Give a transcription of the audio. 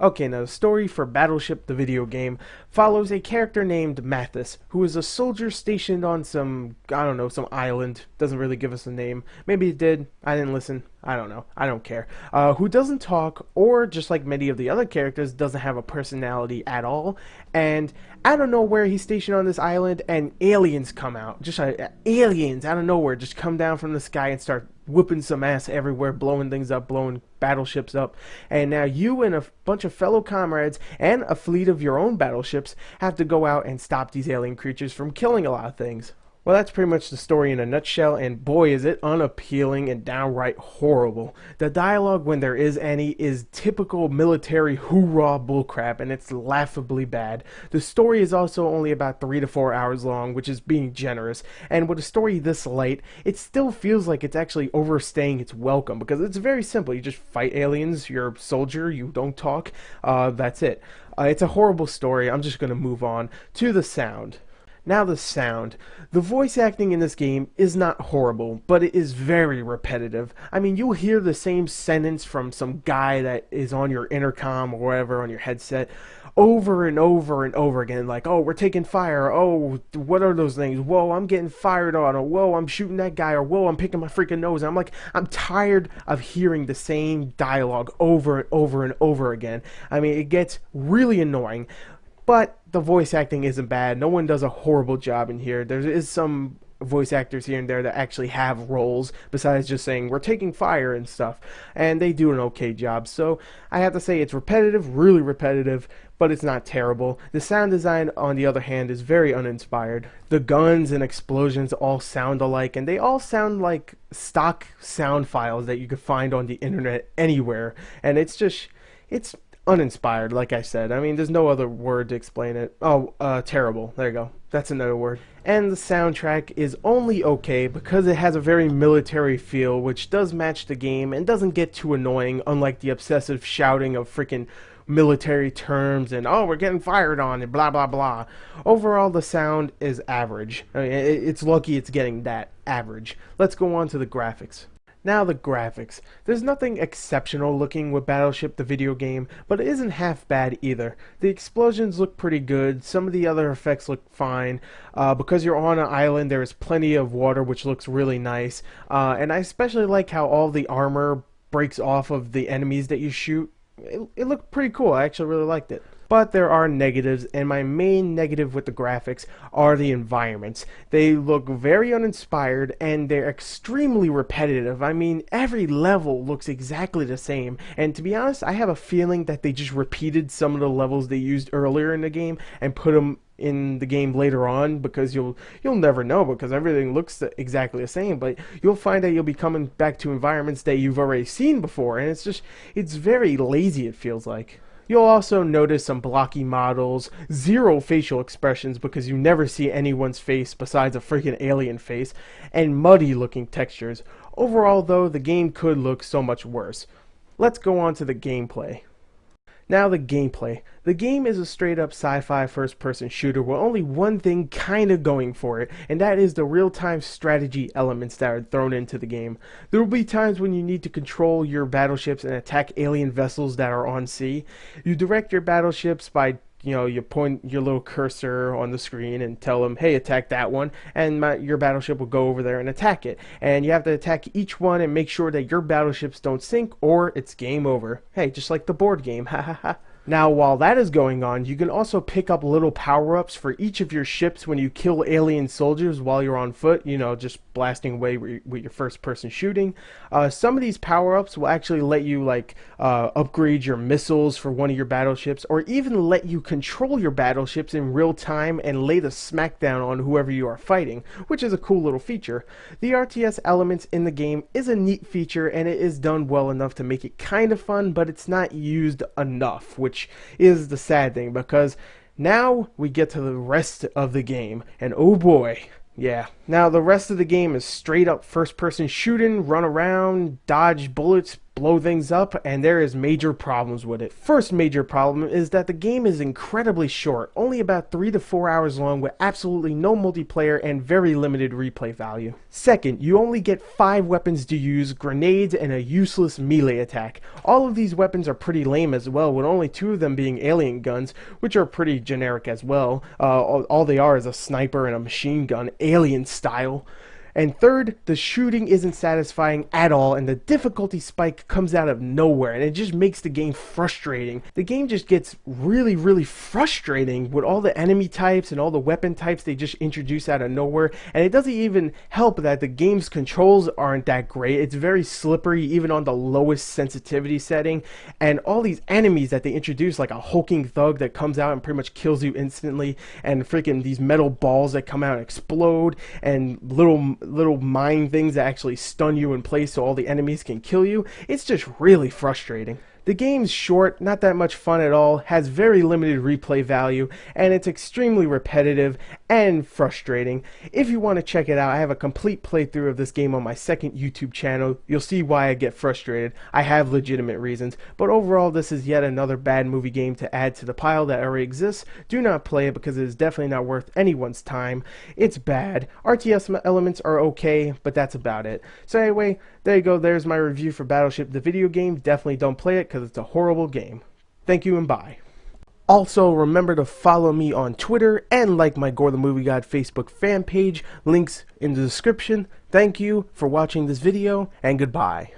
Okay, now the story for Battleship, the video game, follows a character named Mathis, who is a soldier stationed on some, I don't know, some island. Doesn't really give us a name. Maybe it did. I didn't listen. I don't know. I don't care. Who doesn't talk, or just like many of the other characters, doesn't have a personality at all. And out of nowhere, he's stationed on this island, and aliens come out. Just aliens out of nowhere just come down from the sky and start whooping some ass everywhere, blowing things up, blowing battleships up. And now you and a bunch of fellow comrades and a fleet of your own battleships have to go out and stop these alien creatures from killing a lot of things. Well, that's pretty much the story in a nutshell, and boy, is it unappealing and downright horrible. The dialogue, when there is any, is typical military hoorah bullcrap, and it's laughably bad. The story is also only about 3 to 4 hours long, which is being generous, and with a story this light, it still feels like it's actually overstaying its welcome, because it's very simple. You just fight aliens, you're a soldier, you don't talk, that's it. It's a horrible story. I'm just going to move on to the sound. Now the sound. The voice acting in this game is not horrible, but it is very repetitive. I mean, you'll hear the same sentence from some guy that is on your intercom or whatever on your headset over and over and over again, like, oh, we're taking fire, oh, what are those things, whoa, I'm getting fired on, or whoa, I'm shooting that guy, or whoa, I'm picking my freaking nose. And I'm like, I'm tired of hearing the same dialogue over and over and over again. I mean, it gets really annoying. But the voice acting isn't bad. No one does a horrible job in here. There is some voice actors here and there that actually have roles besides just saying we're taking fire and stuff, and they do an okay job. So I have to say it's repetitive, really repetitive, but it's not terrible. The sound design, on the other hand, is very uninspired. The guns and explosions all sound alike, and they all sound like stock sound files that you could find on the internet anywhere, and it's uninspired, like I said. I mean, there's no other word to explain it. Oh, terrible. There you go. That's another word. And the soundtrack is only okay because it has a very military feel, which does match the game and doesn't get too annoying, unlike the obsessive shouting of freaking military terms and, oh, we're getting fired on and blah, blah, blah. Overall, the sound is average. I mean, it's lucky it's getting that average. Let's go on to the graphics. Now the graphics. There's nothing exceptional looking with Battleship the video game, but it isn't half bad either. The explosions look pretty good, some of the other effects look fine. Because you're on an island, there is plenty of water, which looks really nice. And I especially like how all the armor breaks off of the enemies that you shoot. It looked pretty cool. I actually really liked it. But there are negatives, and my main negative with the graphics are the environments. They look very uninspired, and they're extremely repetitive. I mean, every level looks exactly the same, and to be honest, I have a feeling that they just repeated some of the levels they used earlier in the game and put them in the game later on, because you'll never know, because everything looks exactly the same, but you'll find that you'll be coming back to environments that you've already seen before, and it's very lazy, it feels like. You'll also notice some blocky models, zero facial expressions because you never see anyone's face besides a freaking alien face, and muddy looking textures. Overall though, the game could look so much worse. Let's go on to the gameplay. Now the gameplay. The game is a straight up sci-fi first person shooter with only one thing kinda going for it, and that is the real-time strategy elements that are thrown into the game. There will be times when you need to control your battleships and attack alien vessels that are on sea. You direct your battleships by you point your little cursor on the screen and tell them, hey, attack that one, and your battleship will go over there and attack it. And you have to attack each one and make sure that your battleships don't sink or it's game over. Hey, just like the board game, ha ha ha. Now, while that is going on, you can also pick up little power-ups for each of your ships when you kill alien soldiers while you're on foot, just blasting away with your first-person shooting. Some of these power-ups will actually let you, upgrade your missiles for one of your battleships, or even let you control your battleships in real time and lay the smackdown on whoever you are fighting, which is a cool little feature. The RTS elements in the game is a neat feature, and it is done well enough to make it kind of fun, but it's not used enough, which is the sad thing, because now we get to the rest of the game, and oh boy, yeah. Now the rest of the game is straight up first person shooting, run around, dodge bullets, blow things up, and there is major problems with it. First major problem is that the game is incredibly short, only about 3 to 4 hours long, with absolutely no multiplayer and very limited replay value. Second, you only get 5 weapons to use, grenades, and a useless melee attack. All of these weapons are pretty lame as well, with only 2 of them being alien guns, which are pretty generic as well. All they are is a sniper and a machine gun, alien style. And third, the shooting isn't satisfying at all, and the difficulty spike comes out of nowhere, and it just makes the game frustrating. The game just gets really, really frustrating with all the enemy types and all the weapon types they just introduce out of nowhere, and it doesn't even help that the game's controls aren't that great. It's very slippery, even on the lowest sensitivity setting, and all these enemies that they introduce, like a hulking thug that comes out and pretty much kills you instantly, and freaking these metal balls that come out and explode, and little mine things that actually stun you in place so all the enemies can kill you. It's just really frustrating. The game's short, not that much fun at all, has very limited replay value, and it's extremely repetitive and frustrating. If you want to check it out, I have a complete playthrough of this game on my second YouTube channel. You'll see why I get frustrated. I have legitimate reasons, but overall this is yet another bad movie game to add to the pile that already exists. Do not play it because it is definitely not worth anyone's time. It's bad. RTS elements are okay, but that's about it. So anyway, there you go. There's my review for Battleship the video game. Definitely don't play it because it's a horrible game. Thank you and bye. Also, remember to follow me on Twitter and like my Gore the Movie Guide Facebook fan page. Links in the description. Thank you for watching this video, and goodbye.